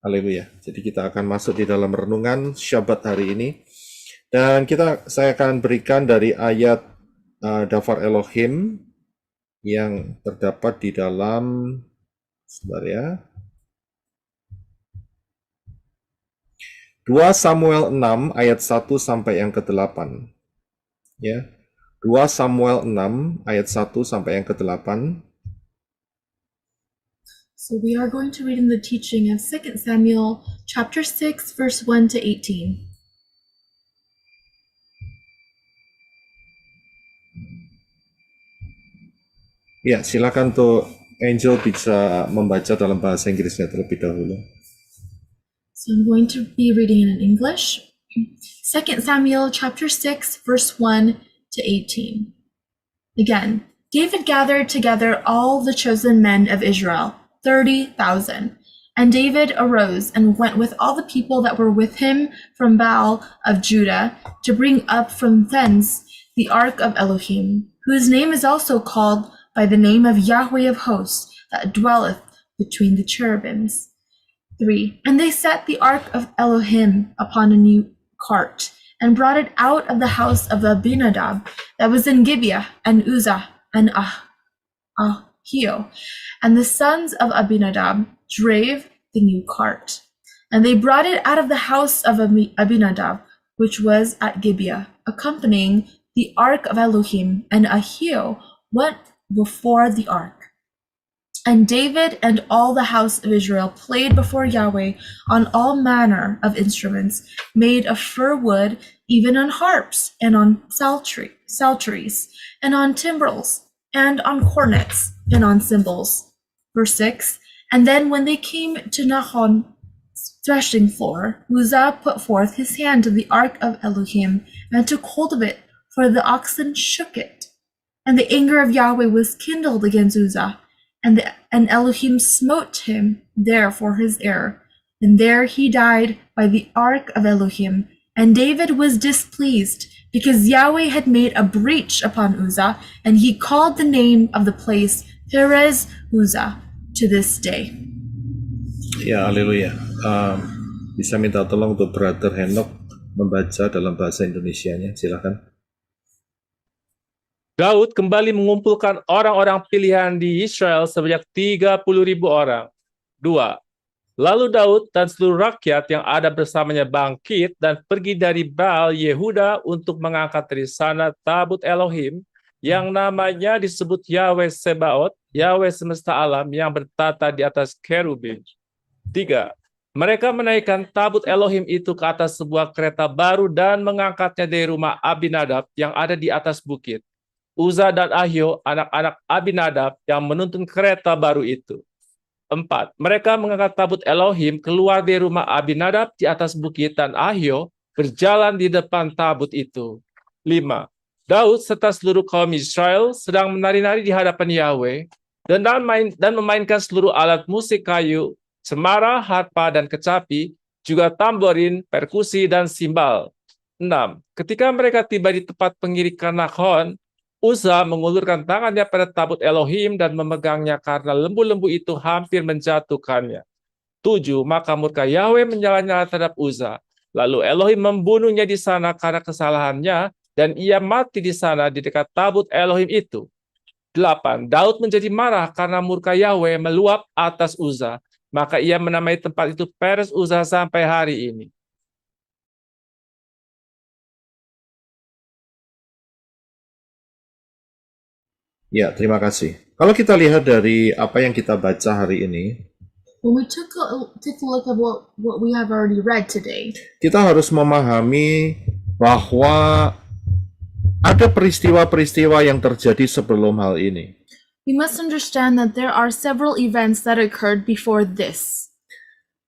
Haleluya. Jadi kita akan masuk di dalam renungan Syabat hari ini. Dan saya akan berikan dari ayat Davar Elohim yang terdapat di dalam, sebentar ya, 2 Samuel 6 ayat 1 sampai yang ke-8. Ya. 2 Samuel 6 ayat 1 sampai yang ke-8. So we are going to read in the teaching of 2 Samuel chapter 6 verse 1 to 18. Ya, silakan tuh Angel bisa membaca dalam bahasa Inggrisnya terlebih dahulu. So I'm going to be reading in English. 2 Samuel chapter 6 verse 1 to 18. Again, David gathered together all the chosen men of Israel, 30,000. And David arose and went with all the people that were with him from Baal of Judah to bring up from thence the ark of Elohim, whose name is also called by the name of Yahweh of hosts, that dwelleth between the cherubims. 3. And they set the ark of Elohim upon a new cart, and brought it out of the house of Abinadab that was in Gibeah, and Uzzah, and Ahio, and the sons of Abinadab drave the new cart. And they brought it out of the house of Abinadab, which was at Gibeah, accompanying the ark of Elohim, and Ahio went before the ark. And David and all the house of Israel played before Yahweh on all manner of instruments made of fir wood, even on harps, and on psalteries, and on timbrels, and on cornets, and on cymbals. Verse 6. And then when they came to Nahon's threshing floor, Uzzah put forth his hand to the ark of Elohim, and took hold of it, for the oxen shook it. And the anger of Yahweh was kindled against Uzzah, and Elohim smote him there for his error. And there he died by the ark of Elohim. And David was displeased, because Yahweh had made a breach upon Uzzah, and he called the name of the place Perez Uzzah to this day. Ya, haleluya. Bisa minta tolong untuk Brother Henok membaca dalam bahasa Indonesianya, silakan. Daud kembali mengumpulkan orang-orang pilihan di Israel sebanyak 30.000 orang. 2. Lalu Daud dan seluruh rakyat yang ada bersamanya bangkit dan pergi dari Baal Yehuda untuk mengangkat dari sana tabut Elohim yang namanya disebut Yahweh Sebaot, Yahweh semesta alam yang bertata di atas kerubim. 3. Mereka menaikkan tabut Elohim itu ke atas sebuah kereta baru dan mengangkatnya dari rumah Abinadab yang ada di atas bukit. Uzzah dan Ahio, anak-anak Abinadab yang menuntun kereta baru itu. 4. Mereka mengangkat tabut Elohim keluar dari rumah Abinadab di atas bukit dan Ahio berjalan di depan tabut itu. 5. Daud serta seluruh kaum Israel sedang menari-nari di hadapan Yahweh dan memainkan seluruh alat musik kayu, cemara, harpa, dan kecapi, juga tamborin, perkusi, dan simbal. 6. Ketika mereka tiba di tempat pengirikan Nahon, Uzzah mengulurkan tangannya pada tabut Elohim dan memegangnya karena lembu-lembu itu hampir menjatuhkannya. 7. Maka murka Yahweh menyala-nyala terhadap Uzzah. Lalu Elohim membunuhnya di sana karena kesalahannya, dan ia mati di sana di dekat tabut Elohim itu. 8. Daud menjadi marah karena murka Yahweh meluap atas Uzzah. Maka ia menamai tempat itu Perez Uzzah sampai hari ini. Ya, terima kasih. Kalau kita lihat dari apa yang kita baca hari ini, When we take a look at what we have already read today, kita harus memahami bahwa ada peristiwa-peristiwa yang terjadi sebelum hal ini. we must understand that there are several events that occurred before this.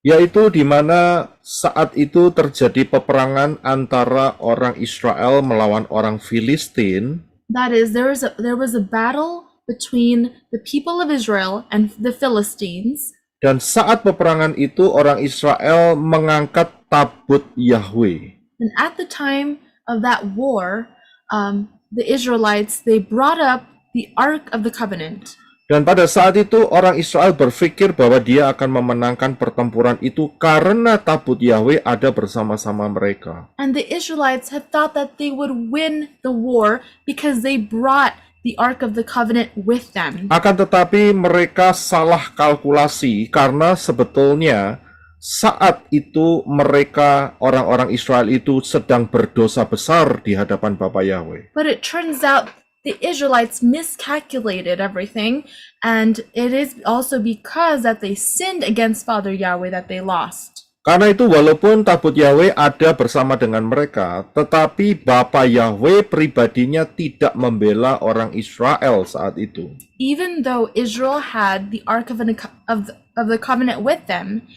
Yaitu di mana saat itu terjadi peperangan antara orang Israel melawan orang Filistin. That is, there was a battle between the people of Israel and the Philistines. Dan saat peperangan itu orang Israel mengangkat tabut Yahweh. And at the time of that war, the Israelites, they brought up the Ark of the Covenant. Dan pada saat itu orang Israel berpikir bahwa dia akan memenangkan pertempuran itu karena tabut Yahweh ada bersama-sama mereka. And the Israelites had thought that they would win the war because they brought the Ark of the Covenant with them. Akan tetapi mereka salah kalkulasi karena sebetulnya saat itu mereka orang-orang Israel itu sedang berdosa besar di hadapan Bapa Yahweh. But it turns out the Israelites miscalculated everything, and it is also because that they sinned against Father Yahweh that they lost. Karena itu walaupun tabut Yahweh ada bersama dengan mereka, tetapi Bapa Yahweh pribadinya tidak membela orang Israel saat itu. Even though Israel had the Ark of the Covenant with them,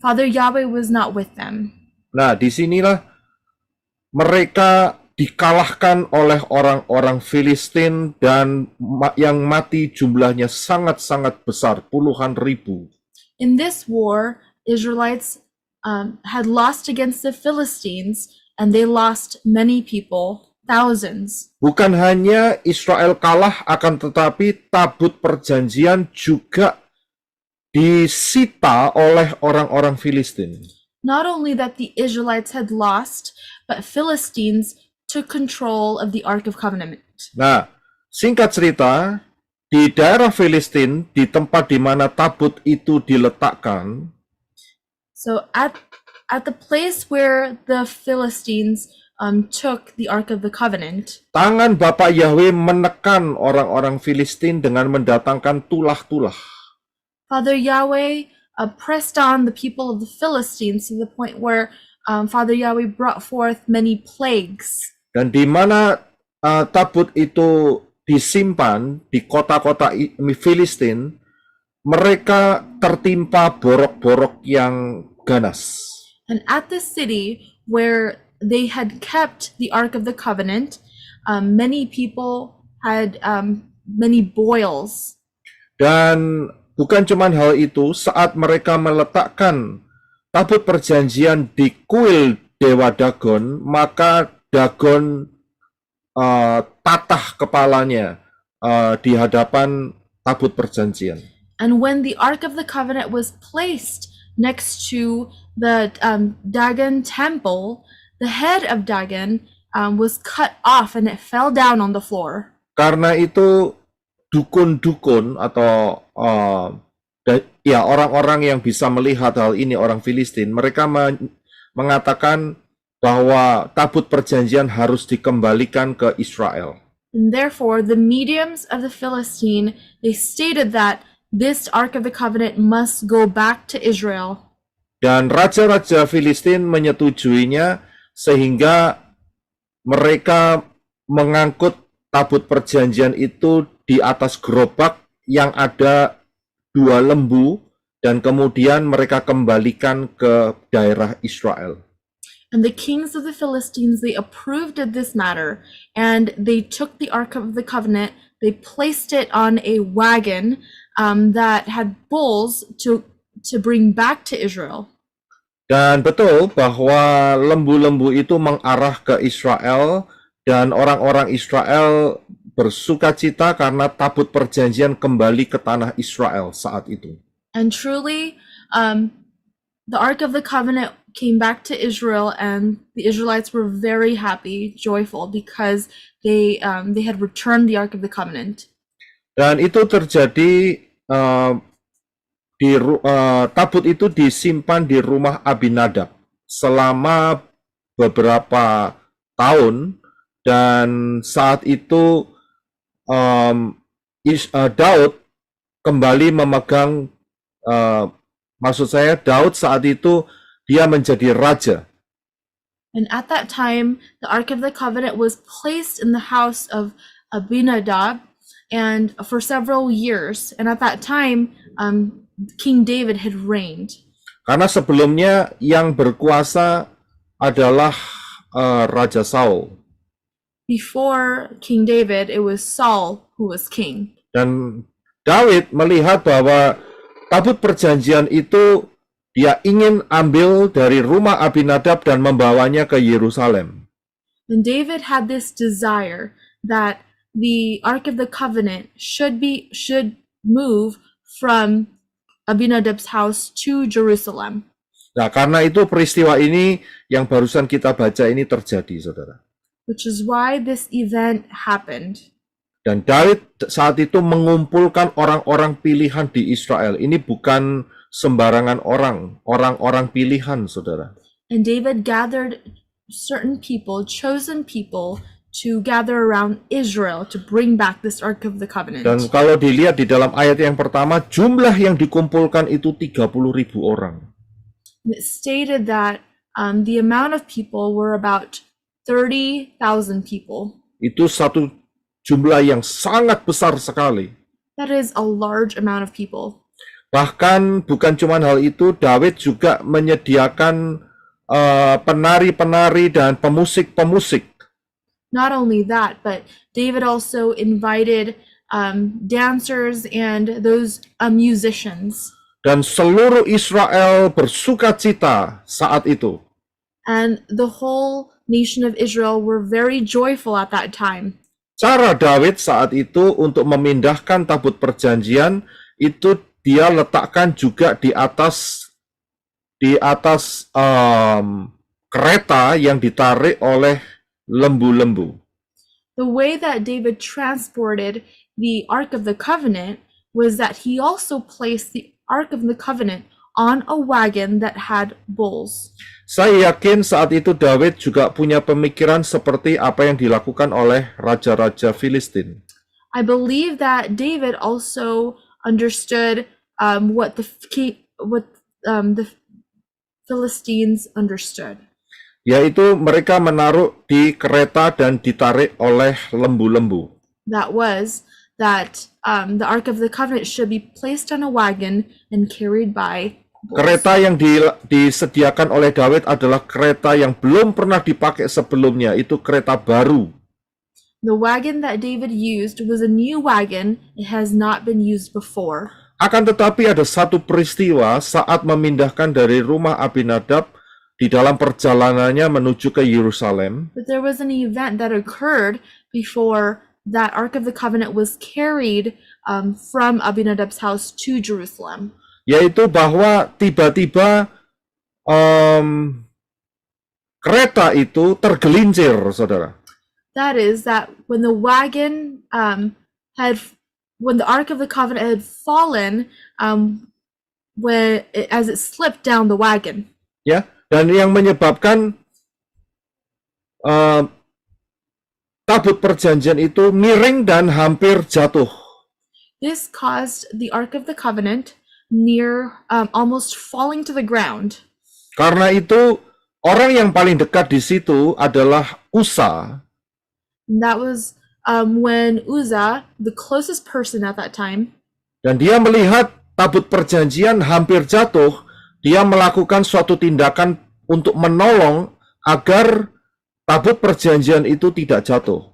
Father Yahweh was not with them. Nah, disinilah mereka dikalahkan oleh orang-orang Filistin dan yang mati jumlahnya sangat-sangat besar, puluhan ribu. In this war, Israelites had lost against the Philistines, and they lost many people, thousands. Bukan hanya Israel kalah, akan tetapi tabut perjanjian juga disita oleh orang-orang Filistin. Not only that the Israelites had lost, but Philistines took control of the Ark of Covenant. Nah, singkat cerita, di daerah Filistin, di tempat di mana tabut itu diletakkan, So at the place where the Philistines took the Ark of the Covenant, tangan Bapa Yahweh menekan orang-orang Filistin dengan mendatangkan tulah-tulah. Father Yahweh pressed on the people of the Philistines to the point where Father Yahweh brought forth many plagues. Dan di mana tabut itu disimpan di kota-kota Filistin, mereka tertimpa borok-borok yang ganas. And at the city where they had kept the Ark of the Covenant, many people had many boils. Dan bukan cuma hal itu, saat mereka meletakkan tabut perjanjian di kuil Dewa Dagon, maka Dagon tatah kepalanya di hadapan tabut perjanjian. And when the Ark of the Covenant was placed next to the Dagon temple, the head of Dagon was cut off and it fell down on the floor. Karena itu dukun-dukun atau orang-orang yang bisa melihat hal ini, orang Filistin, mereka mengatakan bahwa tabut perjanjian harus dikembalikan ke Israel. And therefore, the mediums of the Philistine, they stated that this Ark of the Covenant must go back to Israel. Dan raja-raja Filistin menyetujuinya sehingga mereka mengangkut tabut perjanjian itu di atas gerobak yang ada 2 lembu dan kemudian mereka kembalikan ke daerah Israel. And the kings of the Philistines, they approved of this matter, and they took the Ark of the Covenant, they placed it on a wagon that had bulls to bring back to Israel. Dan betul bahwa lembu-lembu itu mengarah ke Israel dan orang-orang Israel bersukacita karena tabut perjanjian kembali ke tanah Israel saat itu. And truly, the Ark of the Covenant came back to Israel, and the Israelites were very happy, joyful, because they had returned the Ark of the Covenant. Dan itu terjadi tabut itu disimpan di rumah Abinadab selama beberapa tahun, dan saat itu Daud kembali memegang, maksud saya Daud saat itu dia menjadi raja. And at that time, the Ark of the Covenant was placed in the house of Abinadab, and for several years. And at that time, King David had reigned. Karena sebelumnya yang berkuasa adalah Raja Saul. Before King David, it was Saul who was king. Dan Daud melihat bahwa tabut perjanjian itu dia ingin ambil dari rumah Abinadab dan membawanya ke Yerusalem. And David had this desire that the Ark of the Covenant should move from Abinadab's house to Jerusalem. Nah, karena itu peristiwa ini yang barusan kita baca ini terjadi, saudara. Which is why this event happened. Dan Daud saat itu mengumpulkan orang-orang pilihan di Israel. Ini bukan sembarangan orang-orang pilihan, saudara. And David gathered certain people, chosen people, to gather around Israel to bring back this Ark of the Covenant. Dan kalau dilihat di dalam ayat yang pertama, jumlah yang dikumpulkan itu 30.000 orang. It stated that the amount of people were about 30,000 people. Itu satu jumlah yang sangat besar sekali. That is a large amount of people. Bahkan bukan cuma hal itu, Daud juga menyediakan penari-penari dan pemusik-pemusik. Not only that, but David also invited dancers and those musicians. Dan seluruh Israel bersukacita saat itu. And the whole nation of Israel were very joyful at that time. Cara Daud saat itu untuk memindahkan tabut perjanjian itu dia letakkan juga di atas kereta yang ditarik oleh lembu-lembu. The way that David transported the Ark of the Covenant was that he also placed the Ark of the Covenant on a wagon that had bulls. Saya yakin saat itu Daud juga punya pemikiran seperti apa yang dilakukan oleh raja-raja Filistin. I believe that David also understood what the Philistines understood. Yaitu mereka menaruh di kereta dan ditarik oleh lembu-lembu. That was that the Ark of the Covenant should be placed on a wagon and carried by bulls. Kereta yang disediakan oleh Daud adalah kereta yang belum pernah dipakai sebelumnya. Itu kereta baru. The wagon that David used was a new wagon. It has not been used before. Akan tetapi ada satu peristiwa saat memindahkan dari rumah Abinadab di dalam perjalanannya menuju ke Yerusalem. But there was an event that occurred before that Ark of the Covenant was carried from Abinadab's house to Jerusalem. Yaitu bahwa tiba-tiba kereta itu tergelincir, saudara. That is that when the wagon when the Ark of the Covenant had fallen, as it slipped down the wagon. Ya, dan yang menyebabkan tabut perjanjian itu miring dan hampir jatuh. This caused the Ark of the Covenant near almost falling to the ground. Karena itu orang yang paling dekat di situ adalah Usa. And that was when Uzzah, the closest person at that time, Dan dia melihat tabut perjanjian hampir jatuh, dia melakukan suatu tindakan untuk menolong agar tabut perjanjian itu tidak jatuh.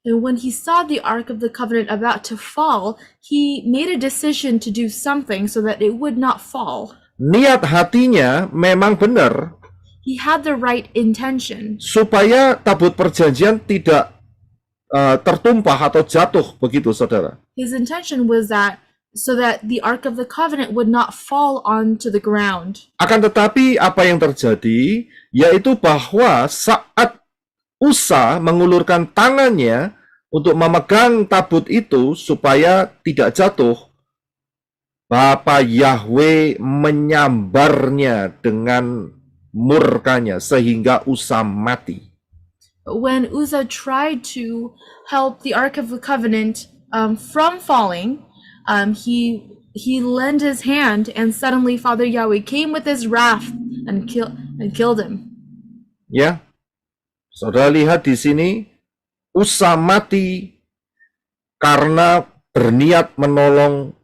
and when he saw the Ark of the Covenant about to fall, he made a decision to do something so that it would not fall. Niat hatinya memang benar He had the right intention supaya tabut perjanjian tidak tertumpah atau jatuh begitu, saudara. His intention was that so that the Ark of the Covenant would not fall onto the ground. Akan tetapi apa yang terjadi yaitu bahwa saat Usa mengulurkan tangannya untuk memegang tabut itu supaya tidak jatuh, Bapa Yahweh menyambarnya dengan murkanya sehingga Usa mati. When Uzzah tried to help the Ark of the Covenant from falling, he lent his hand, and suddenly Father Yahweh came with his wrath and killed him. Ya, saudara lihat di sini, Usa mati karena berniat menolong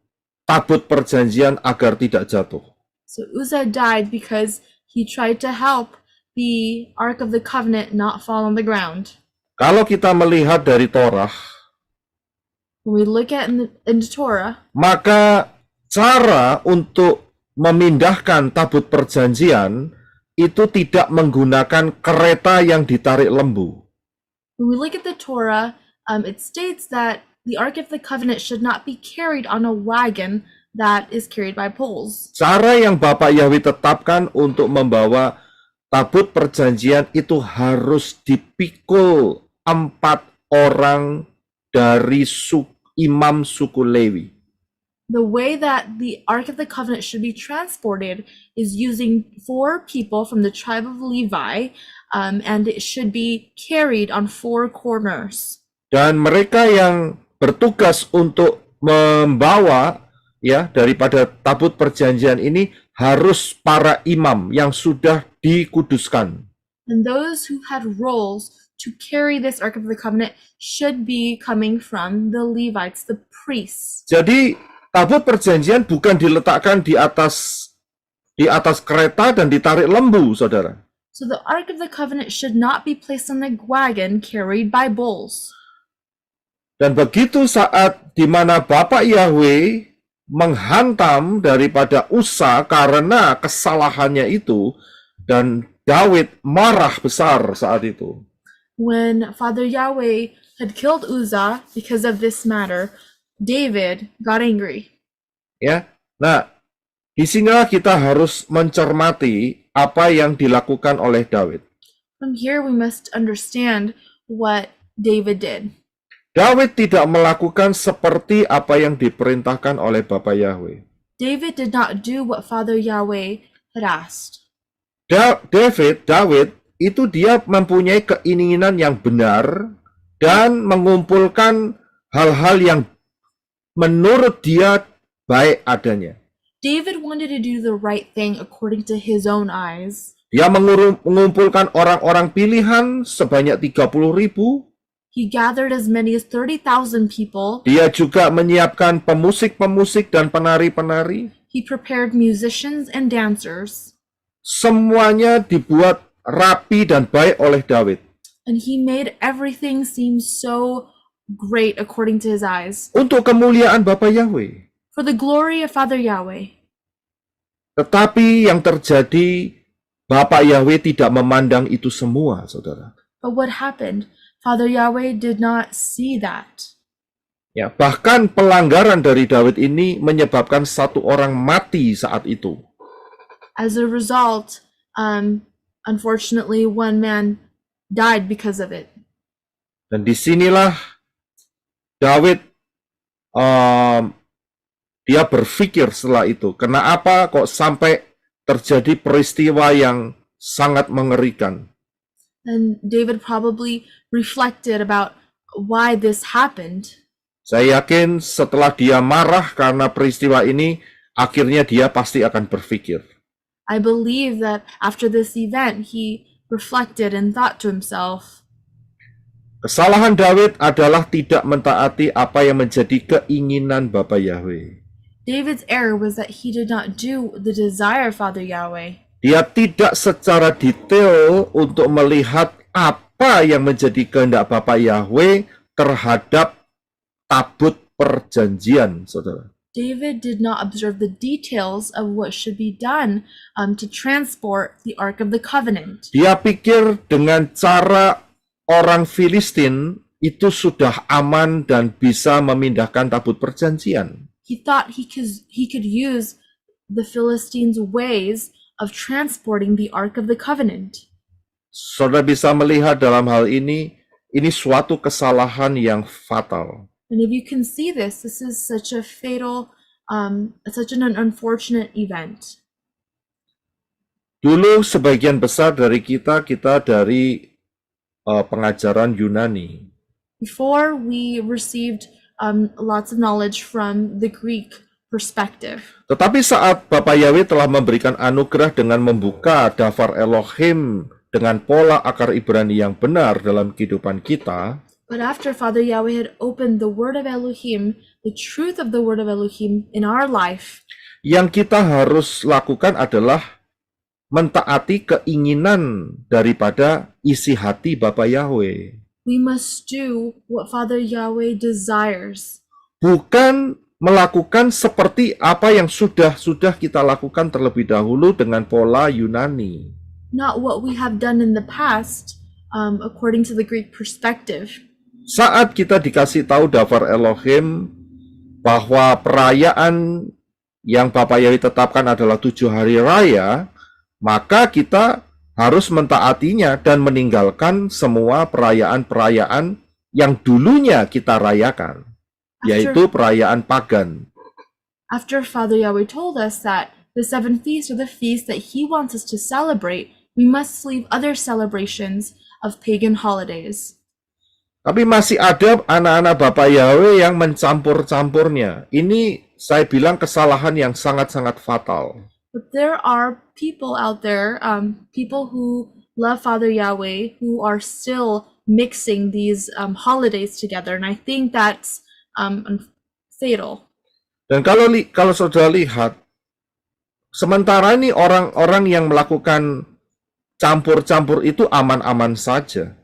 tabut perjanjian agar tidak jatuh. So Uzzah died because he tried to help the Ark of the Covenant not fall on the ground. Kalau kita melihat dari Torah, When we look at in the Torah, maka cara untuk memindahkan tabut perjanjian itu tidak menggunakan kereta yang ditarik lembu. when we look at the Torah, it states that the Ark of the Covenant should not be carried on a wagon that is carried by poles. Cara yang Bapak Yahweh tetapkan untuk membawa tabut perjanjian itu harus dipikul 4 orang dari imam suku Lewi. The way that the Ark of the Covenant should be transported is using 4 people from the tribe of Levi, and it should be carried on 4 corners. Dan mereka yang bertugas untuk membawa ya daripada tabut perjanjian ini harus para imam yang sudah dikuduskan. And those who had roles to carry this Ark of the Covenant should be coming from the Levites, the priests. Jadi tabut perjanjian bukan diletakkan di atas kereta dan ditarik lembu, saudara. So the Ark of the Covenant should not be placed on a wagon carried by bulls. Dan begitu saat di mana Bapak Yahweh menghantam daripada Usa karena kesalahannya itu, dan Daud marah besar saat itu. When Father Yahweh had killed Uzzah because of this matter, David got angry. Ya, nah disinilah kita harus mencermati apa yang dilakukan oleh Daud. From here we must understand what David did. Daud tidak melakukan seperti apa yang diperintahkan oleh Bapak Yahweh. David did not do what Father Yahweh had asked. Daud itu dia mempunyai keinginan yang benar dan mengumpulkan hal-hal yang menurut dia baik adanya. David wanted to do the right thing according to his own eyes. Dia mengumpulkan orang-orang pilihan sebanyak 30.000. He gathered as many as 30,000 people. Dia juga menyiapkan pemusik-pemusik dan penari-penari. He prepared musicians and dancers. Semuanya dibuat rapi dan baik oleh Daud. And he made everything seem so great according to his eyes. Untuk kemuliaan Bapak Yahweh. For the glory of Father Yahweh. Tetapi yang terjadi, Bapak Yahweh tidak memandang itu semua, saudara. But what happened? Father Yahweh did not see that. Ya, bahkan pelanggaran dari Daud ini menyebabkan 1 orang mati saat itu. As a result, unfortunately, 1 man died because of it. Dan disinilah Daud dia berpikir setelah itu, kenapa kok sampai terjadi peristiwa yang sangat mengerikan. And David probably reflected about why this happened. Saya yakin setelah dia marah karena peristiwa ini, akhirnya dia pasti akan berpikir. I believe that after this event, he reflected and thought to himself, Kesalahan Daud adalah tidak mentaati apa yang menjadi keinginan Bapa Yahweh. David's error was that he did not do the desire of Father Yahweh. Dia tidak secara detail untuk melihat apa yang menjadi kehendak Bapa Yahweh terhadap tabut perjanjian, saudara. David did not observe the details of what should be done to transport the Ark of the Covenant. Dia pikir dengan cara orang Filistin itu sudah aman dan bisa memindahkan tabut perjanjian. He thought he could use the Philistines' ways of transporting the Ark of the Covenant. Saudara bisa melihat dalam hal ini suatu kesalahan yang fatal. And if you can see this is such a fatal, such an unfortunate event. Dulu sebagian besar dari kita dari pengajaran Yunani. Before we received lots of knowledge from the Greek perspective. Tetapi saat Bapa Yahweh telah memberikan anugerah dengan membuka Dafar Elohim dengan pola akar Ibrani yang benar dalam kehidupan kita, but after Father Yahweh had opened the word of Elohim, the truth of the word of Elohim in our life, yang kita harus lakukan adalah mentaati keinginan daripada isi hati Bapa Yahweh. We must do what Father Yahweh desires. Bukan melakukan seperti apa yang sudah kita lakukan terlebih dahulu dengan pola Yunani. Not what we have done in the past, according to the Greek perspective. Saat kita dikasih tahu Dafar Elohim bahwa perayaan yang Bapak Yahweh tetapkan adalah 7 hari raya, maka kita harus mentaatinya dan meninggalkan semua perayaan-perayaan yang dulunya kita rayakan, yaitu perayaan pagan. After Father Yahweh told us that the 7 feasts are the feasts that he wants us to celebrate, we must leave other celebrations of pagan holidays. Tapi masih ada anak-anak Bapak Yahweh yang mencampur-campurnya. Ini saya bilang kesalahan yang sangat-sangat fatal. But there are people out there, people who love Father Yahweh, who are still mixing these holidays together, and I think that's fatal. Dan kalau saudara lihat, sementara ini orang-orang yang melakukan campur-campur itu aman-aman saja.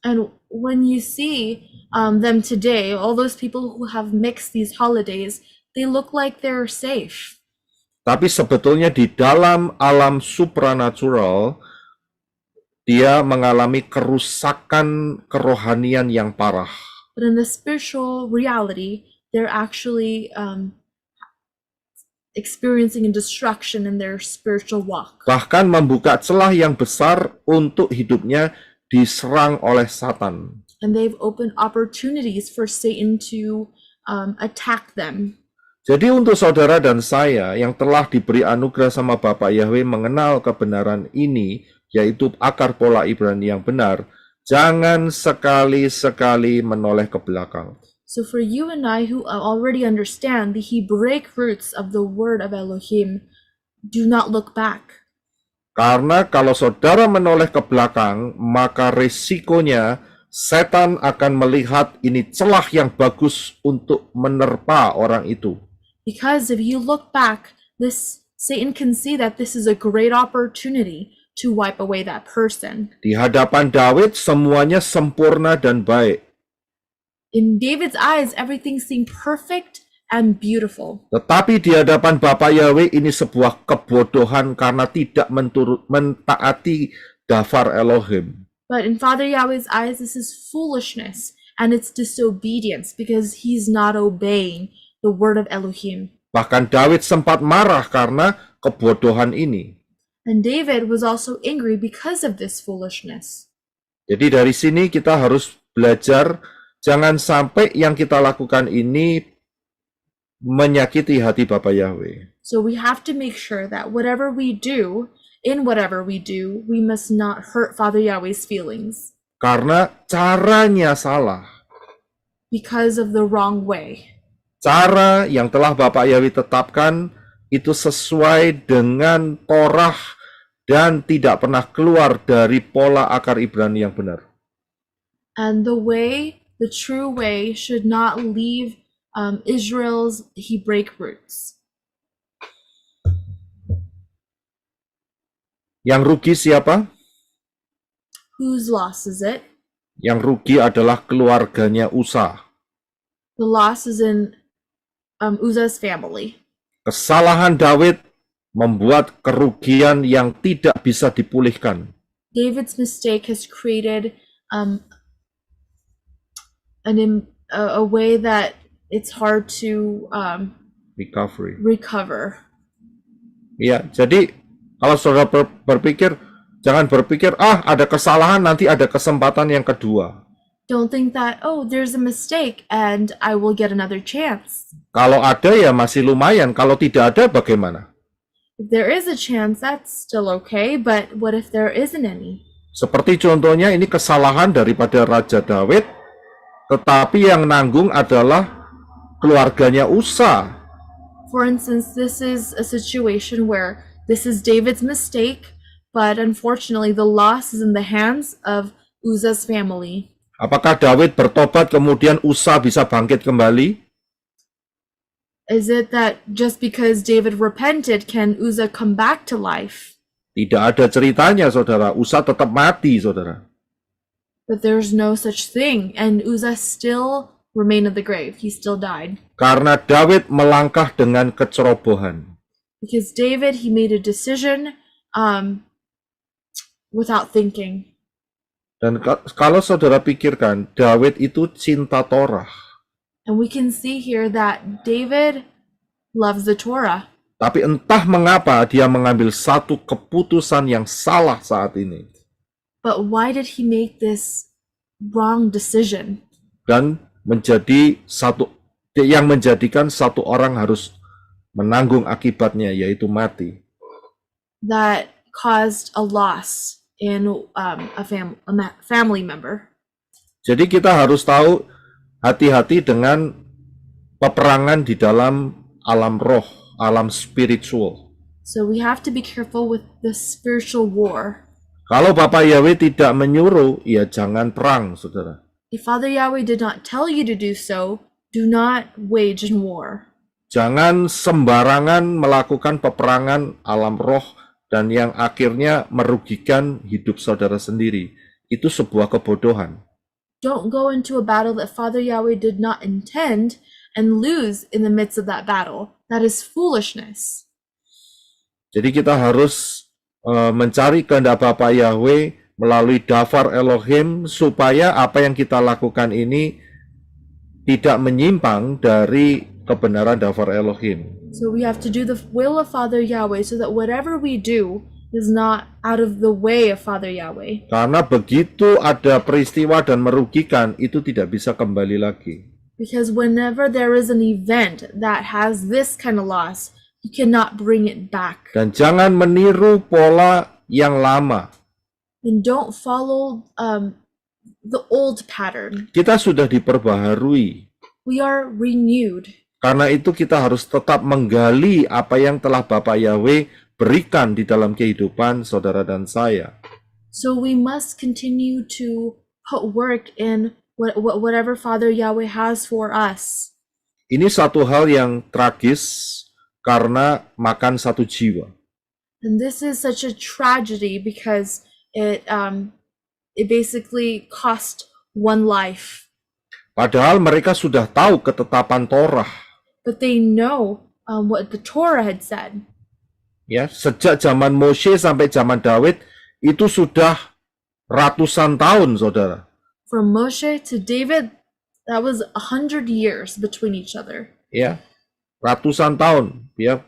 And when you see them today, all those people who have mixed these holidays, they look like they're safe. Tapi sebetulnya di dalam alam supranatural, dia mengalami kerusakan kerohanian yang parah. But in the spiritual reality, they're actually experiencing a destruction in their spiritual walk. Bahkan membuka celah yang besar untuk hidupnya diserang oleh Satan. And they've opened opportunities for Satan to attack them. Jadi untuk saudara dan saya yang telah diberi anugerah sama Bapak Yahweh mengenal kebenaran ini, yaitu akar pola Ibrani yang benar, jangan sekali-sekali menoleh ke belakang. So for you and I who already understand the Hebraic roots of the word of Elohim, do not look back. Karena kalau saudara menoleh ke belakang, maka resikonya setan akan melihat ini celah yang bagus untuk menerpa orang itu. Because if you look back, Satan can see that this is a great opportunity to wipe away that person. Di hadapan Daud semuanya sempurna dan baik. In David's eyes, everything seemed perfect and beautiful. Tetapi di hadapan Bapak Yahweh ini sebuah kebodohan karena tidak mentaati Dafar Elohim. But in Father Yahweh's eyes, this is foolishness and it's disobedience because he's not obeying the word of Elohim. Bahkan Daud sempat marah karena kebodohan ini. And David was also angry because of this foolishness. Jadi dari sini kita harus belajar jangan sampai yang kita lakukan ini menyakiti hati Bapak Yahweh. So we have to make sure that whatever we do, we must not hurt Father Yahweh's feelings. Karena caranya salah. Because of the wrong way. Cara yang telah Bapak Yahweh tetapkan itu sesuai dengan Torah dan tidak pernah keluar dari pola akar Ibrani yang benar. And the true way should not leave Israel's Hebraic roots. Yang rugi siapa? Whose loss is it? Yang rugi adalah keluarganya Usa. The loss is in Uzzah's family. Kesalahan Daud membuat kerugian yang tidak bisa dipulihkan. David's mistake has created a way that it's hard to recover. Ya, jadi kalau saudara berpikir, jangan berpikir, ada kesalahan, nanti ada kesempatan yang kedua. Don't think that, there's a mistake and I will get another chance. Kalau ada ya masih lumayan, kalau tidak ada bagaimana? If there is a chance, that's still okay, but what if there isn't any? Seperti contohnya ini kesalahan daripada Raja Daud, tetapi yang nanggung adalah keluarganya Usa. For instance, this is a situation where this is David's mistake, but unfortunately the loss is in the hands of Uzzah's family. Apakah Daud bertobat kemudian Usa bisa bangkit kembali? Is it that just because David repented, can Uzzah come back to life? Tidak ada ceritanya, saudara. Usa tetap mati, saudara. But there's no such thing, and Uzzah still remained in the grave. He still died. Karena Daud melangkah dengan kecerobohan. Because David, he made a decision without thinking. Dan kalau saudara pikirkan, Daud itu cinta Torah. And we can see here that David loves the Torah. Tapi entah mengapa dia mengambil satu keputusan yang salah saat ini. But why did he make this wrong decision? Dan yang menjadikan satu orang harus menanggung akibatnya, yaitu mati. That caused a loss in a family member. Jadi kita harus tahu hati-hati dengan peperangan di dalam alam roh, alam spiritual. So we have to be careful with the spiritual war. Kalau Bapak Yahweh tidak menyuruh, ya jangan perang, saudara. If Father Yahweh did not tell you to do so, do not wage in war. Jangan sembarangan melakukan peperangan alam roh dan yang akhirnya merugikan hidup saudara sendiri. Itu sebuah kebodohan. Don't go into a battle that Father Yahweh did not intend and lose in the midst of that battle. That is foolishness. Jadi kita harus mencari kehendak Bapa Yahweh melalui Dafar Elohim supaya apa yang kita lakukan ini tidak menyimpang dari kebenaran Dafar Elohim. So we have to do the will of Father Yahweh so that whatever we do is not out of the way of Father Yahweh. Karena begitu ada peristiwa dan merugikan, itu tidak bisa kembali lagi. Because whenever there is an event that has this kind of loss, you cannot bring it back. Dan jangan meniru pola yang lama. And don't follow the old pattern. Kita sudah diperbaharui. We are renewed. Karena itu kita harus tetap menggali apa yang telah Bapa Yahweh berikan di dalam kehidupan saudara dan saya. So we must continue to put work in whatever Father Yahweh has for us. Ini satu hal yang tragis karena makan satu jiwa. And this is such a tragedy because it basically cost one life. Padahal mereka sudah tahu ketetapan Torah. But they know what the Torah had said. Ya, sejak zaman Moshe sampai zaman Daud itu sudah ratusan tahun, saudara. From Moshe to David, that was 100 years between each other. Ya, ratusan tahun. Ya,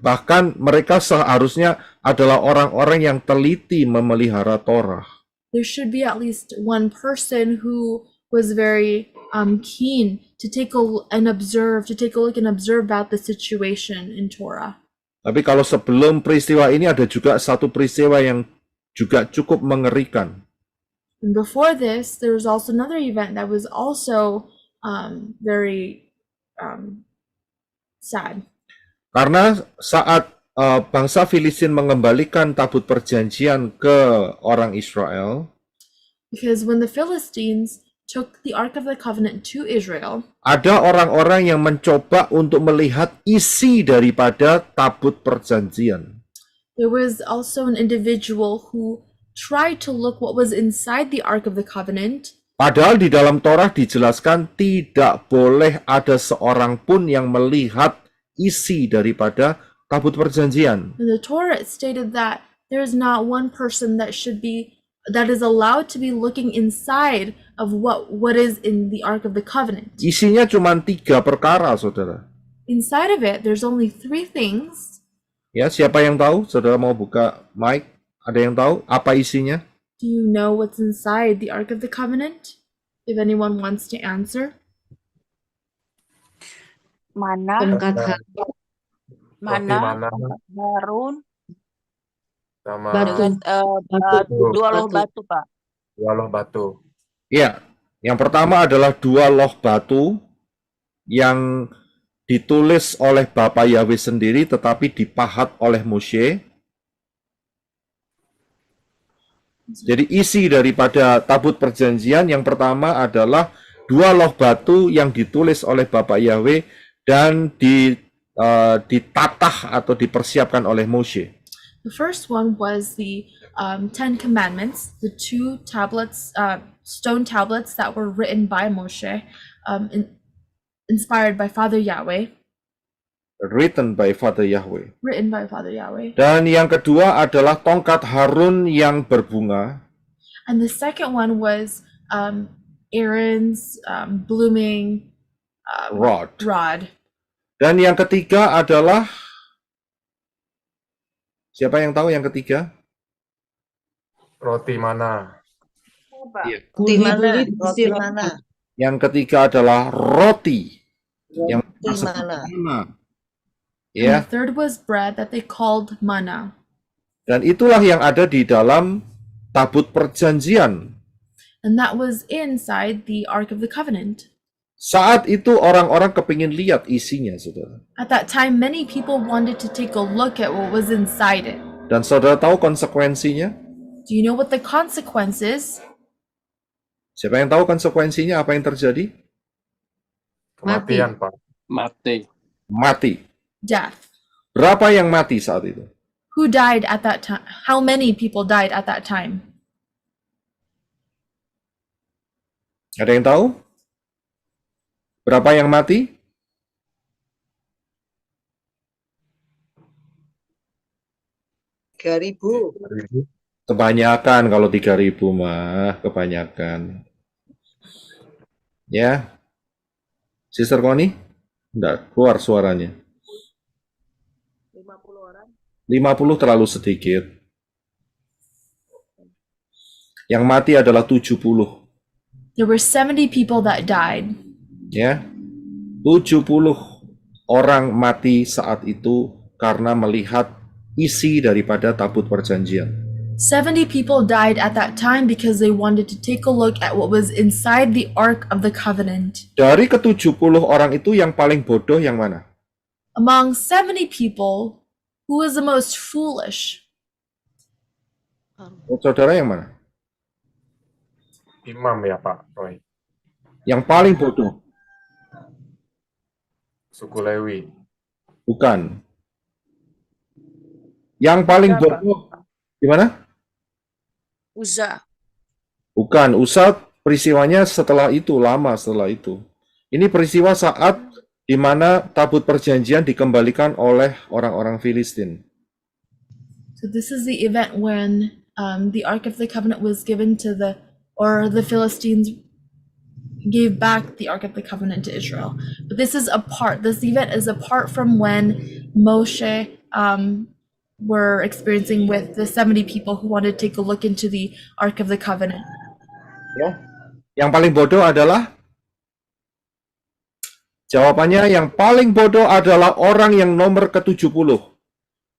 bahkan mereka seharusnya adalah orang-orang yang teliti memelihara Torah. There should be at least one person who was very keen to take a look and observe about the situation in Torah. Tapi kalau sebelum peristiwa ini ada juga satu peristiwa yang juga cukup mengerikan. And before this, there was also another event that was also very sad. Karena saat bangsa Filistin mengembalikan tabut perjanjian ke orang Israel, Because when the Philistines took the Ark of the Covenant to Israel, ada orang-orang yang mencoba untuk melihat isi daripada tabut perjanjian. there was also an individual who tried to look what was inside the Ark of the Covenant. Padahal di dalam Torah dijelaskan tidak boleh ada seorang pun yang melihat isi daripada tabut perjanjian. In the Torah, it stated that there is not one person that is allowed to be looking inside of what is in the Ark of the Covenant. Isinya cuma 3 perkara, saudara. Inside of it, there's only 3 things. Ya, siapa yang tahu? Saudara mau buka mic? Ada yang tahu apa isinya? Do you know what's inside the Ark of the Covenant? If anyone wants to answer. Mana, Tongkat mana, Harun, sama dengan dua loh batu, Pak. dua loh batu. Ya, yang pertama adalah 2 loh batu yang ditulis oleh Bapa Yahweh sendiri tetapi dipahat oleh Moshe. Jadi isi daripada tabut perjanjian yang pertama adalah 2 loh batu yang ditulis oleh Bapa Yahweh dan ditatah atau dipersiapkan oleh Moshe. The first one was the 10 Commandments, the 2 tablets, stone tablets that were written by Moshe, inspired by Father Yahweh, Written by Father Yahweh. written by Father Yahweh. Dan yang kedua adalah tongkat Harun yang berbunga. And the second one was Aaron's blooming rod. Dan yang ketiga adalah, siapa yang tahu yang ketiga? Roti mana? Roti mana? Yang ketiga adalah roti yang Roti disebut mana? mana. And Ya, the third was bread that they called manna. dan itulah yang ada di dalam tabut perjanjian. And that was inside the Ark of the Covenant. Saat itu orang-orang kepingin lihat isinya, saudara. At that time, many people wanted to take a look at what was inside it. Dan saudara tahu konsekuensinya? Do you know what the consequence is? Siapa yang tahu konsekuensinya? Apa yang terjadi? Kematian, Pak. Mati. Death. Berapa yang mati saat itu? Who died at that time? How many people died at that time? Ada yang tahu? Berapa yang mati? Ribu. Kebanyakan kalau 3.000 mah, kebanyakan. Ya. Sister Connie? Enggak, keluar suaranya. 50 orang. 50 terlalu sedikit. Yang mati adalah 70. There were 70 people that died. Ya. 70 orang mati saat itu karena melihat isi daripada tabut perjanjian. 70 people died at that time because they wanted to take a look at what was inside the Ark of the Covenant. Dari ke-70 orang itu yang paling bodoh yang mana? Among 70 people, who was the most foolish? Saudara yang mana? Imam ya, Pak Roy. Yang paling bodoh? Suku Lewi. Bukan. Yang paling bodoh gimana? Uza. Bukan, Usat peristiwanya setelah itu, lama setelah itu. Ini peristiwa saat di mana tabut perjanjian dikembalikan oleh orang-orang Filistin. So this is the event when the Ark of the Covenant was given to the Philistines gave back the Ark of the Covenant to Israel. But this event is apart from when Moshe were experiencing with the 70 people who wanted to take a look into the Ark of the Covenant. Ya. Yang paling bodoh adalah jawabannya yang paling bodoh adalah orang yang nomor ke-70.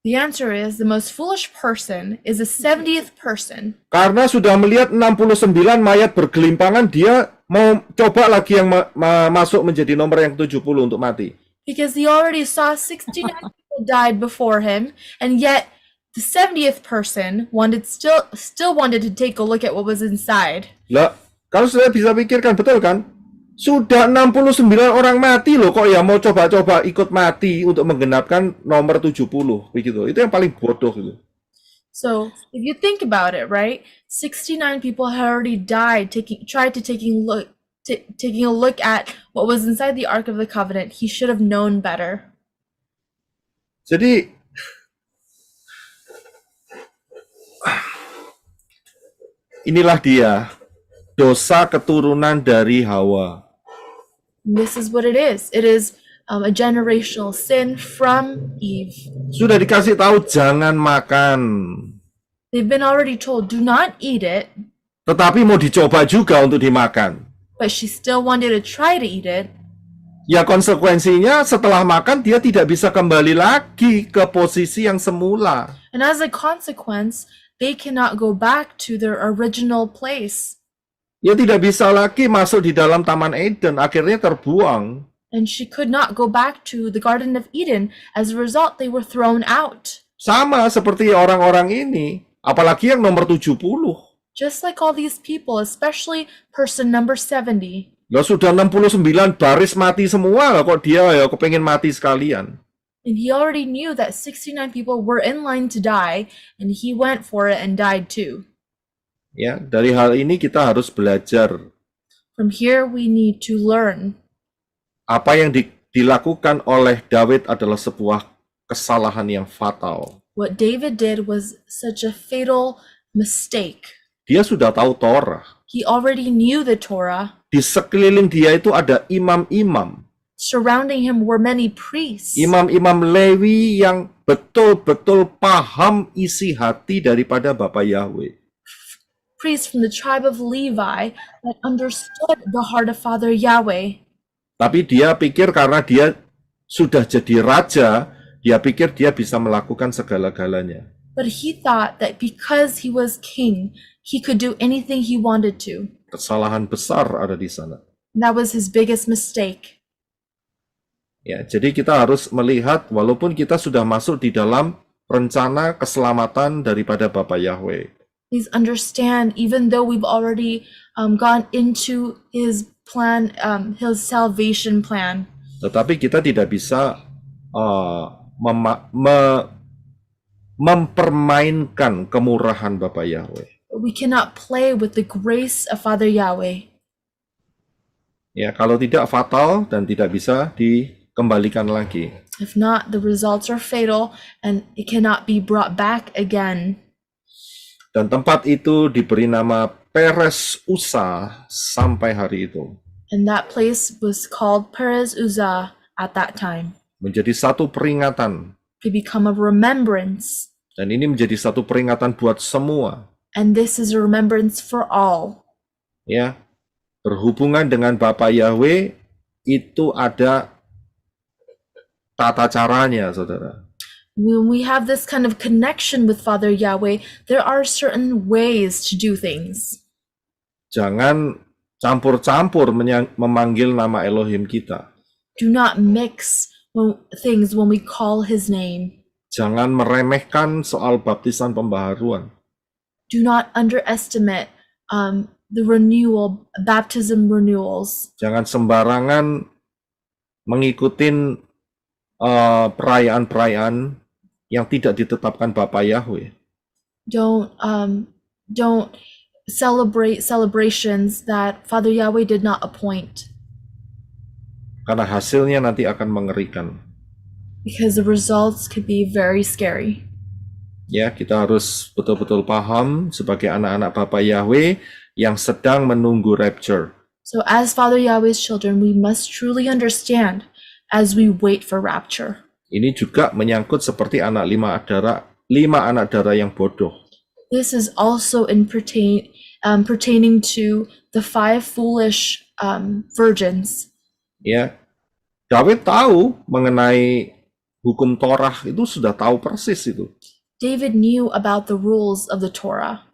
The answer is the most foolish person is the 70th person. Karena sudah melihat 69 mayat bergelimpangan, dia mau coba lagi yang masuk menjadi nomor yang 70 untuk mati. Because he already saw 69 people died before him, and yet the 70th person still wanted to take a look at what was inside. Lah, kalau sudah bisa pikirkan, betul kan? Sudah 69 orang mati loh, kok ya mau coba-coba ikut mati untuk menggenapkan nomor 70, begitu. Itu yang paling bodoh gitu. So, if you think about it, right? 69 people had already died taking a look at what was inside the Ark of the Covenant. He should have known better. Jadi inilah dia dosa keturunan dari Hawa. This is what it is. It is a generational sin from Eve. Sudah dikasih tahu jangan makan, They've been already told, do not eat it, tetapi mau dicoba juga untuk dimakan. but she still wanted to try to eat it. Ya konsekuensinya setelah makan dia tidak bisa kembali lagi ke posisi yang semula. And as a consequence, they cannot go back to their original place. Dia tidak bisa lagi masuk di dalam Taman Eden, akhirnya terbuang. And she could not go back to the Garden of Eden. As a result, they were thrown out. Sama seperti orang-orang ini, apalagi yang nomor 70. Just like all these people, especially person number 70. Lah sudah 69 baris mati semua, lah kok dia ya kepengen mati sekalian. And he already knew that 69 people were in line to die, and he went for it and died too. Ya, dari hal ini kita harus belajar From here, we need to learn. apa yang dilakukan oleh Daud adalah sebuah kesalahan yang fatal. What David did was such a fatal mistake. Dia sudah tahu Torah. He already knew the Torah. Di sekeliling dia itu ada imam-imam. Surrounding him were many priests, Imam-imam Lewi yang betul-betul paham isi hati daripada Bapa Yahweh. priests from the tribe of Levi that understood the heart of Father Yahweh. Tapi dia pikir karena dia sudah jadi raja, dia pikir dia bisa melakukan segala-galanya. But he thought that because he was king, he could do anything he wanted to. Kesalahan besar ada di sana. And that was his biggest mistake. Ya, jadi kita harus melihat walaupun kita sudah masuk di dalam rencana keselamatan daripada Bapa Yahweh. Please understand, even though we've already gone into his plan, his salvation plan, Tetapi kita tidak bisa mempermainkan kemurahan Bapa Yahweh. we cannot play with the grace of Father Yahweh. Ya, kalau tidak fatal dan tidak bisa dikembalikan lagi. If not, the results are fatal and it cannot be brought back again. Dan tempat itu diberi nama Peres Usa sampai hari itu. And that place was called Perez Uzzah at that time, Menjadi satu peringatan. to become a remembrance. Dan ini menjadi satu peringatan buat semua. And this is a remembrance for all. Ya, berhubungan dengan Bapa Yahweh itu ada tata caranya, saudara. When we have this kind of connection with Father Yahweh, there are certain ways to do things. Jangan campur-campur memanggil nama Elohim kita. Do not mix things when we call his name. Jangan meremehkan soal baptisan pembaharuan. Do not underestimate the baptism renewals. Jangan sembarangan mengikutin perayaan-perayaan yang tidak ditetapkan Bapa Yahweh. Don't celebrate celebrations that Father Yahweh did not appoint, Karena hasilnya nanti akan mengerikan. because the results could be very scary. Ya, kita harus betul-betul paham sebagai anak-anak Bapa Yahweh yang sedang menunggu rapture. So as Father Yahweh's children, we must truly understand as we wait for rapture. Ini juga menyangkut seperti lima anak darah yang bodoh. This is also pertaining to the 5 foolish virgins. Ya, Daud tahu mengenai hukum Torah, itu sudah tahu persis itu. David knew about the rules of the Torah.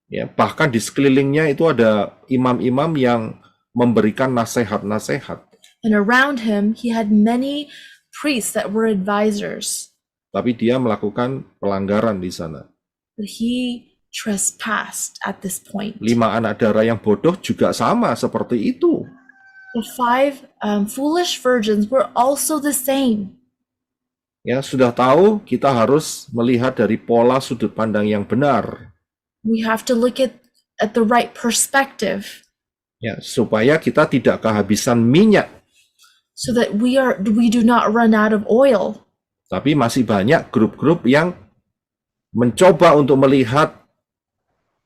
Ya, bahkan di sekelilingnya itu ada imam-imam yang memberikan nasihat-nasihat. And around him, he had many priests that were advisors. Tapi dia melakukan pelanggaran di sana. But he trespassed at this point. 5 anak darah yang bodoh juga sama seperti itu. The 5 foolish virgins were also the same. Ya, sudah tahu kita harus melihat dari pola sudut pandang yang benar. We have to look at the right perspective, Ya, supaya kita tidak kehabisan minyak. so that we do not run out of oil. Tapi masih banyak grup-grup yang mencoba untuk melihat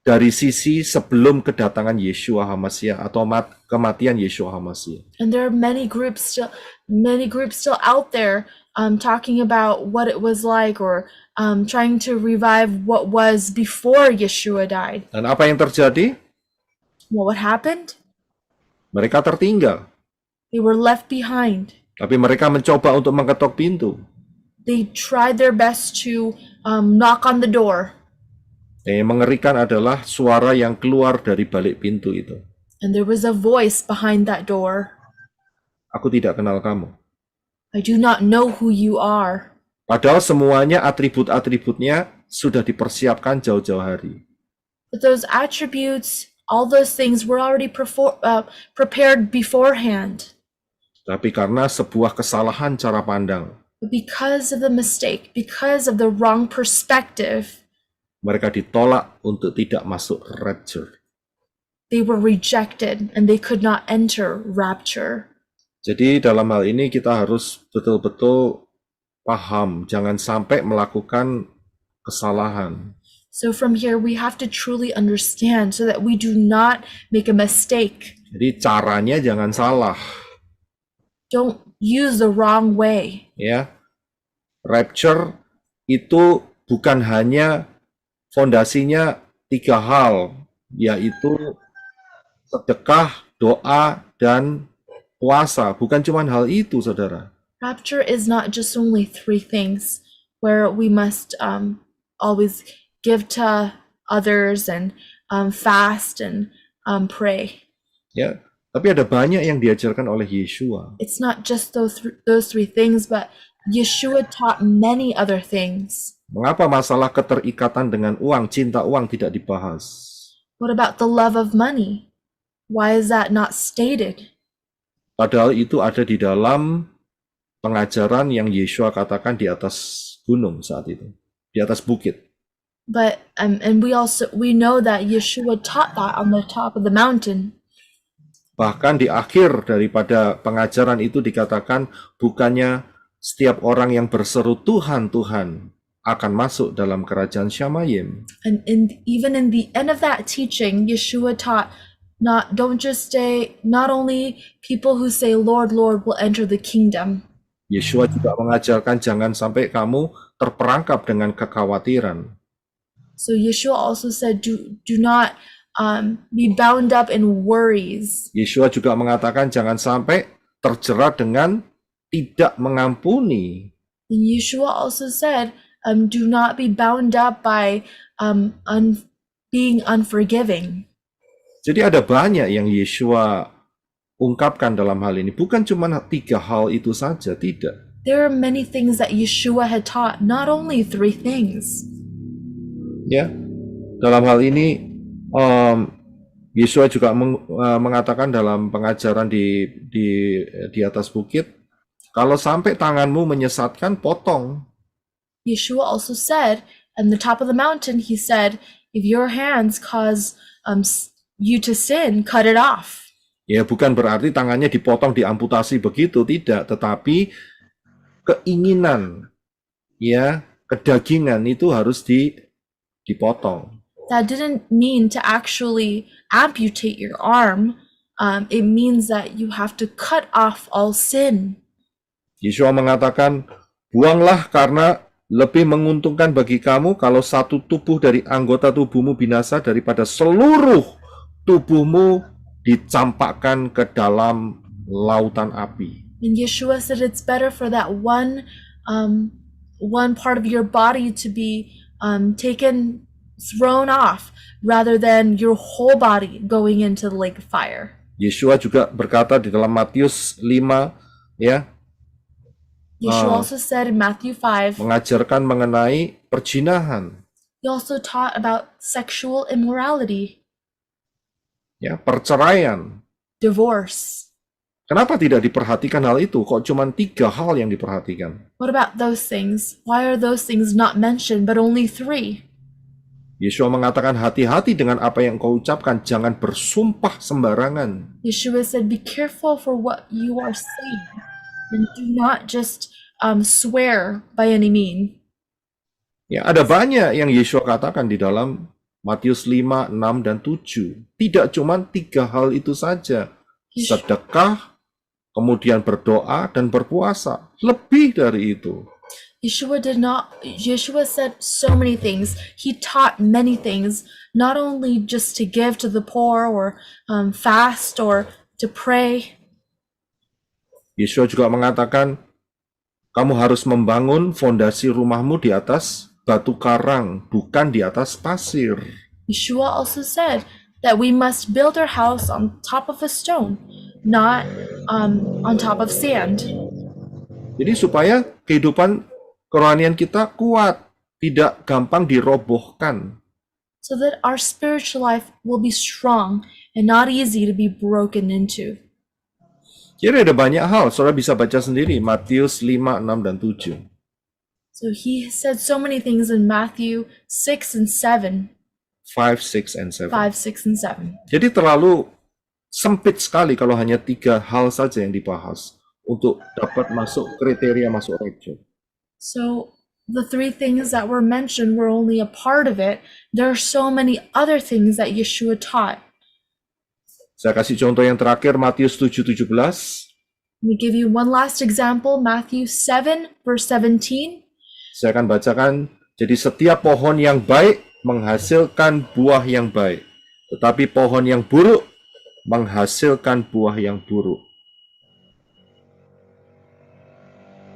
dari sisi sebelum kedatangan Yeshua HaMashiach atau kematian Yeshua HaMashiach. And there are many groups still out there talking about what it was like, or trying to revive what was before Yeshua died. Dan apa yang terjadi? What happened? Mereka tertinggal. They were left behind. Tapi mereka mencoba untuk mengetok pintu. They tried their best to knock on the door. Yang mengerikan adalah suara yang keluar dari balik pintu itu. And there was a voice behind that door. Aku tidak kenal kamu. I do not know who you are. Padahal semuanya atribut-atributnya sudah dipersiapkan jauh-jauh hari. But those attributes, all those things were already prepared beforehand. Tapi karena sebuah kesalahan cara pandang, But because of the mistake, because of the wrong perspective, mereka ditolak untuk tidak masuk rapture. they were rejected and they could not enter rapture. Jadi dalam hal ini kita harus betul-betul paham, jangan sampai melakukan kesalahan. So from here, we have to truly understand so that we do not make a mistake. Jadi caranya jangan salah, Don't use the wrong way. ya. Rapture itu bukan hanya fondasinya 3 hal, yaitu sedekah, doa, dan puasa. Bukan cuma hal itu, saudara. Rapture is not just only 3 things where we must always give to others and fast and pray. Ya, tapi ada banyak yang diajarkan oleh Yeshua. It's not just those 3 things, but Yeshua taught many other things. Mengapa masalah keterikatan dengan uang, cinta uang tidak dibahas? What about the love of money? Why is that not stated? Padahal itu ada di dalam pengajaran yang Yeshua katakan di atas gunung saat itu, di atas bukit. But and we know that Yeshua taught that on the top of the mountain. Bahkan di akhir daripada pengajaran itu dikatakan bukannya setiap orang yang berseru Tuhan, Tuhan akan masuk dalam kerajaan Syamayim. And even in the end of that teaching, Yeshua taught don't just say not only people who say Lord, Lord will enter the kingdom. Yeshua juga mengajarkan jangan sampai kamu terperangkap dengan kekhawatiran. So Yeshua also said, do not be bound up in worries. Yeshua juga mengatakan jangan sampai terjerat dengan tidak mengampuni. And Yeshua also said, do not be bound up by being unforgiving. Jadi ada banyak yang Yeshua ungkapkan dalam hal ini. Bukan cuma 3 hal itu saja, tidak. There are many things that Yeshua had taught, not only 3 things. Ya, dalam hal ini Yeshua juga mengatakan dalam pengajaran di atas bukit, kalau sampai tanganmu menyesatkan, potong. Yeshua also said, at the top of the mountain, he said, if your hands cause you to sin, cut it off. Ya, bukan berarti tangannya dipotong, diamputasi begitu, tidak. Tetapi keinginan, ya, kedagingan itu harus dipotong. That didn't mean to actually amputate your arm. It means that you have to cut off all sin. Yeshua mengatakan, buanglah karena lebih menguntungkan bagi kamu kalau satu tubuh dari anggota tubuhmu binasa daripada seluruh tubuhmu dicampakkan ke dalam lautan api. And Yeshua said it's better for that one part of your body to be thrown off rather than your whole body going into the lake of fire. Yeshua juga berkata di dalam Matius 5, ya, Yeshua also said in Matthew 5, mengajarkan mengenai perzinahan, he also taught about sexual immorality, ya, perceraian. divorce. Kenapa tidak diperhatikan hal itu? Kok cuma 3 hal yang diperhatikan? What about those things? Why are those things not mentioned but only 3? Yeshua mengatakan hati-hati dengan apa yang kau ucapkan, jangan bersumpah sembarangan. Yeshua said, be careful for what you are saying and do not just swear by any mean. Ya, ada banyak yang Yeshua katakan di dalam Matius 5, 6, dan 7. Tidak cuma 3 hal itu saja. Sedekah, kemudian berdoa, dan berpuasa. Lebih dari itu. Yeshua said so many things. He taught many things, not only just to give to the poor or fast or to pray. Yeshua juga mengatakan, kamu harus membangun fondasi rumahmu di atas batu karang, bukan di atas pasir. Yeshua also said that we must build our house on top of a stone, not on top of sand. Jadi supaya kehidupan kerohanian kita kuat, tidak gampang dirobohkan. So that our spiritual life will be strong and not easy to be broken into. Jadi ada banyak hal, saudara bisa baca sendiri, Matius 5, 6, dan 7. So he said so many things in Matthew 6 and 7. 5, 6, and 7. 5, 6, and 7. Jadi terlalu sempit sekali kalau hanya 3 hal saja yang dibahas untuk dapat masuk kriteria masuk rapture. So the three things that were mentioned were only a part of it. There are so many other things that Yeshua taught. Saya kasih contoh yang terakhir, Matius 7:17. Let me give you one last example, Matthew 7, verse 17. Saya akan bacakan, jadi setiap pohon yang baik menghasilkan buah yang baik, tetapi pohon yang buruk menghasilkan buah yang buruk.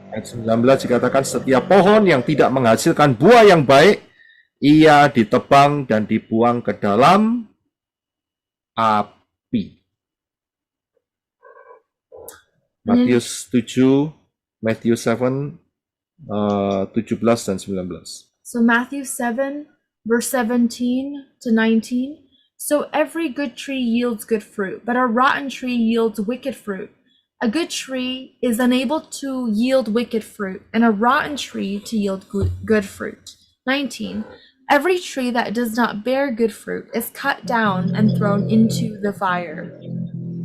Ayat 19 dikatakan setiap pohon yang tidak menghasilkan buah yang baik, ia ditebang dan dibuang ke dalam api. Matius 7, Matthew 7, 17 dan 19. So Matthew 7, verse 17 to 19. So every good tree yields good fruit, but a rotten tree yields wicked fruit. A good tree is unable to yield wicked fruit, and a rotten tree to yield good fruit. 19. Every tree that does not bear good fruit is cut down and thrown into the fire.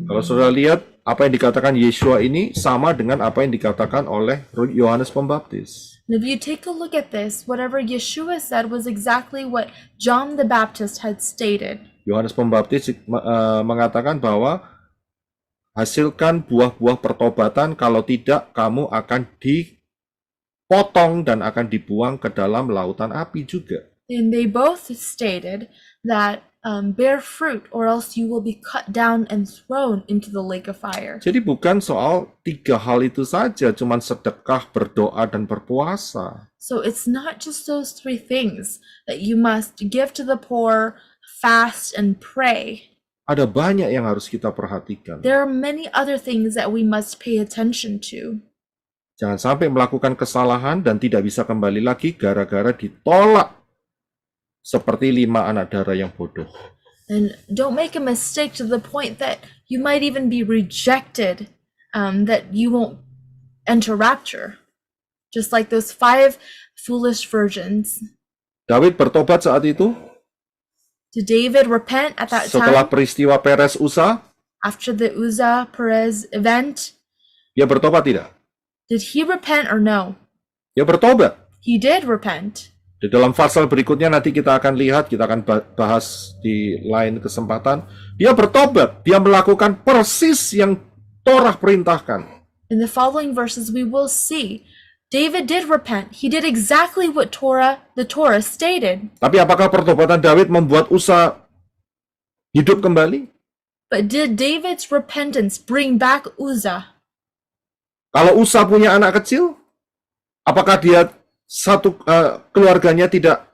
Kalau saudara lihat, apa yang dikatakan Yeshua ini sama dengan apa yang dikatakan oleh Yohanes Pembaptis. And if you take a look at this, whatever Yeshua said was exactly what John the Baptist had stated. Yohanes Pembaptis mengatakan bahwa hasilkan buah-buah pertobatan, kalau tidak kamu akan dipotong dan akan dibuang ke dalam lautan api juga. And they both stated that bear fruit or else you will be cut down and thrown into the lake of fire. Jadi bukan soal tiga hal itu saja, cuman sedekah, berdoa, dan berpuasa. So it's not just those three things that you must give to the poor, fast, and pray. Ada banyak yang harus kita perhatikan. There are many other things that we must pay attention to. Jangan sampai melakukan kesalahan dan tidak bisa kembali lagi gara-gara ditolak seperti 5 anak darah yang bodoh. And don't make a mistake to the point that you might even be rejected, that you won't enter rapture. Just like those 5 foolish virgins. Daud bertobat saat itu. Did David repent at that Setelah time? peristiwa Perez Uzzah, After the Uzzah Perez event? dia bertobat tidak? Did he repent or no? Dia bertobat. He did repent. Di dalam pasal berikutnya nanti kita akan lihat, kita akan bahas di lain kesempatan. Dia bertobat, dia melakukan persis yang Torah perintahkan. In the following verses we will see David did repent. He did exactly what the Torah stated. Tapi apakah pertobatan Daud membuat Uzzah hidup kembali? But did David's repentance bring back Uzzah? Kalau Uzzah punya anak kecil, apakah dia keluarganya tidak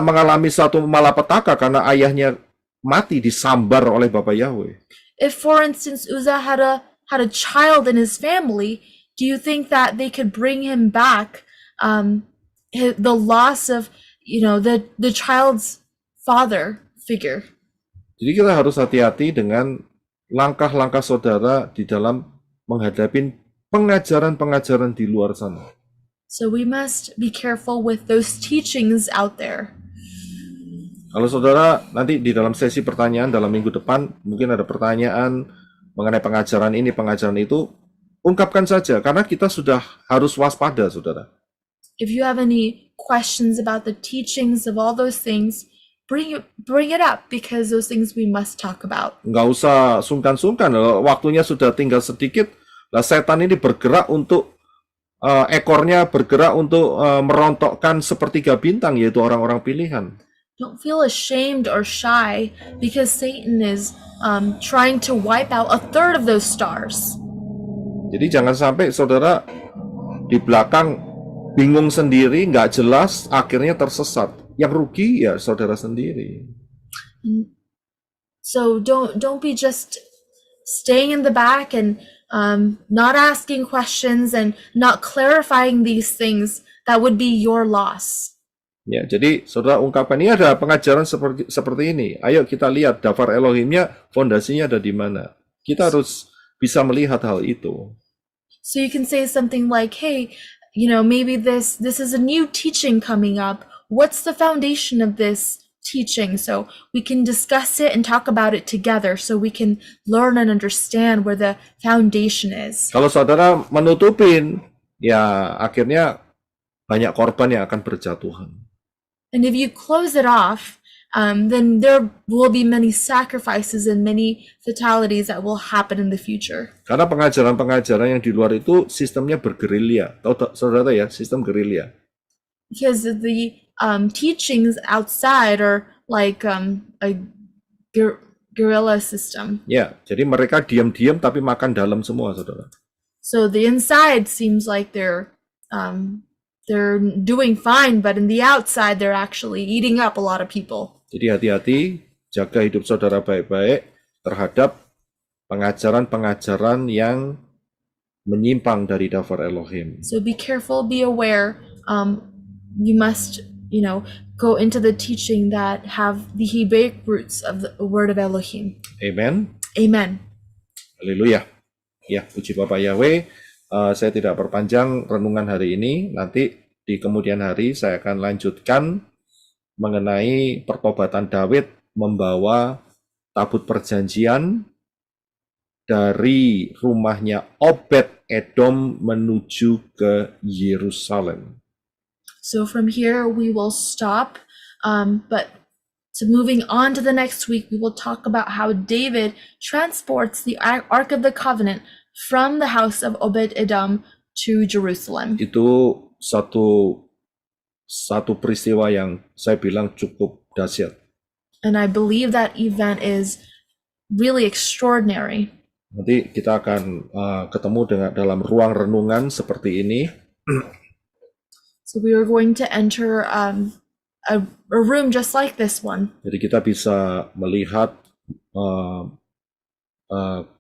mengalami satu malapetaka karena ayahnya mati disambar oleh Bapa Yahweh? If, for instance, Uzzah had a child in his family, do you think that they could bring him back the loss of the child's father figure? Jadi kita harus hati-hati dengan langkah-langkah saudara di dalam menghadapi pengajaran-pengajaran di luar sana. So we must be careful with those teachings out there. Kalau saudara nanti di dalam sesi pertanyaan dalam minggu depan mungkin ada pertanyaan mengenai pengajaran ini, pengajaran itu, ungkapkan saja karena kita sudah harus waspada, saudara. If you have any questions about the teachings of all those things, bring it up because those things we must talk about. Nggak usah sungkan-sungkan, waktunya sudah tinggal sedikit. Lah setan ini bergerak untuk ekornya bergerak untuk merontokkan sepertiga bintang, yaitu orang-orang pilihan. Don't feel ashamed or shy because Satan is trying to wipe out a third of those stars. Jadi jangan sampai saudara di belakang bingung sendiri, nggak jelas, akhirnya tersesat. Yang rugi ya saudara sendiri. So don't be just staying in the back and not asking questions and not clarifying these things. That would be your loss. Ya, jadi saudara ungkapkan ini ada pengajaran seperti ini. Ayo kita lihat daftar Elohimnya, fondasinya ada di mana. Kita harus bisa melihat hal itu. So you can say something like, hey, maybe this is a new teaching coming up. What's the foundation of this teaching? So we can discuss it and talk about it together so we can learn and understand where the foundation is. Kalau saudara menutupin ya akhirnya banyak korban yang akan berjatuhan. And if you close it off, then there will be many sacrifices and many fatalities that will happen in the future. Karena pengajaran-pengajaran yang di luar itu sistemnya bergerilya. Tahu saudara ya, sistem gerilya. Because the teachings outside are like a guerrilla system. Ya, jadi mereka diam-diam tapi makan dalam semua, saudara. So the inside seems like they're doing fine, but in the outside they're actually eating up a lot of people. Jadi hati-hati, jaga hidup saudara baik-baik terhadap pengajaran-pengajaran yang menyimpang dari Dafar Elohim. So be careful, be aware. You must, go into the teaching that have the Hebraic roots of the word of Elohim. Amen. Amen. Haleluya. Ya, puji Bapak Yahweh. Saya tidak perpanjang renungan hari ini. Nanti di kemudian hari saya akan lanjutkan mengenai pertobatan Daud membawa tabut perjanjian dari rumahnya Obed Edom menuju ke Yerusalem. So from here we will stop, but moving on to the next week, we will talk about how David transports the Ark of the Covenant from the house of Obed Edom to Jerusalem. Itu satu peristiwa yang saya bilang cukup dahsyat. And I believe that event is really extraordinary. Nanti kita akan ketemu dalam ruang renungan seperti ini. So we are going to enter a room just like this one. Jadi kita bisa melihat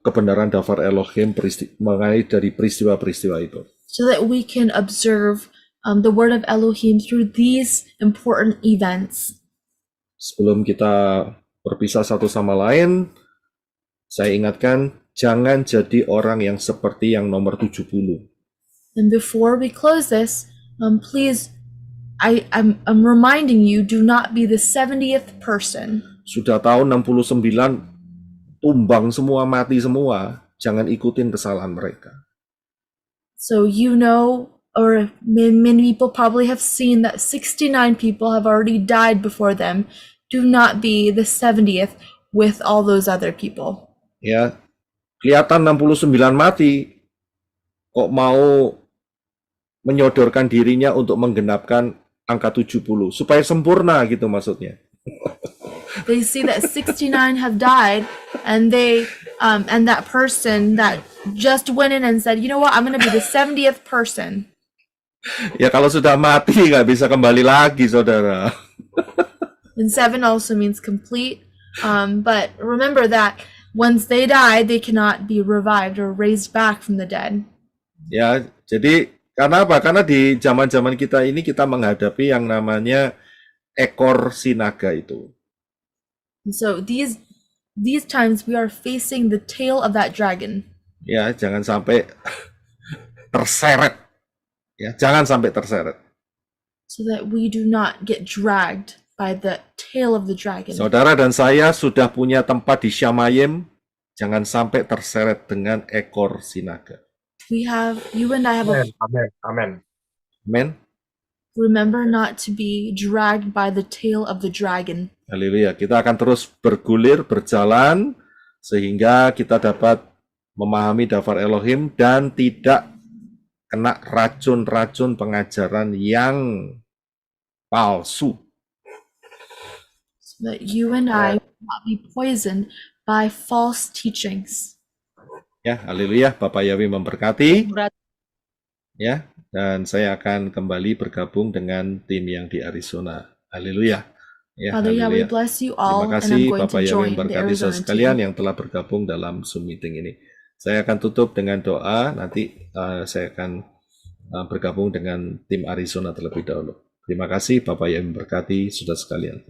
kebenaran Dafar Elohim mengenai dari peristiwa-peristiwa itu. So that we can observe the word of Elohim through these important events. Sebelum kita berpisah satu sama lain, saya ingatkan, jangan jadi orang yang seperti yang nomor 70. And before we close this, please, I'm reminding you, do not be the 70th person. Sudah tahun 69, tumbang semua, mati semua, jangan ikutin kesalahan mereka. So or many people probably have seen that 69 people have already died before them. Do not be the 70th with all those other people. Ya, kelihatan 69 mati, kok mau menyodorkan dirinya untuk menggenapkan angka 70 supaya sempurna gitu maksudnya. They see that 69 have died, and and that person that just went in and said, you know what, I'm going to be the 70th person. Ya kalau sudah mati nggak bisa kembali lagi, saudara. And 7 also means complete. But remember that once they die, they cannot be revived or raised back from the dead. Ya, jadi karena apa? Karena di zaman-zaman kita ini kita menghadapi yang namanya ekor sinaga itu. And so these times we are facing the tail of that dragon. Ya, jangan sampai terseret. Ya, jangan sampai terseret. So that we do not get dragged by the tail of the dragon. Saudara dan saya sudah punya tempat di Shamayim, jangan sampai terseret dengan ekor sinaga. You and I have Amen. Amen. Amen. Amen. remember not to be dragged by the tail of the dragon. Haleluya. Kita akan terus bergulir, berjalan, sehingga kita dapat memahami Dafar Elohim dan tidak kena racun-racun pengajaran yang palsu. So that you and I will not be poisoned by false teachings. Ya, haleluya. Bapak Yahweh memberkati. Berat. Ya, dan saya akan kembali bergabung dengan tim yang di Arizona. Haleluya. Ya, Father Yahweh haleluya. bless you Terima all, and I'm kasih going Bapak to Yahweh join the memberkati Arizona saudara sekalian team. yang telah bergabung dalam Zoom meeting ini. Saya akan tutup dengan doa, nanti saya akan bergabung dengan tim Arizona terlebih dahulu. Terima kasih Bapak Yahweh memberkati saudara sekalian.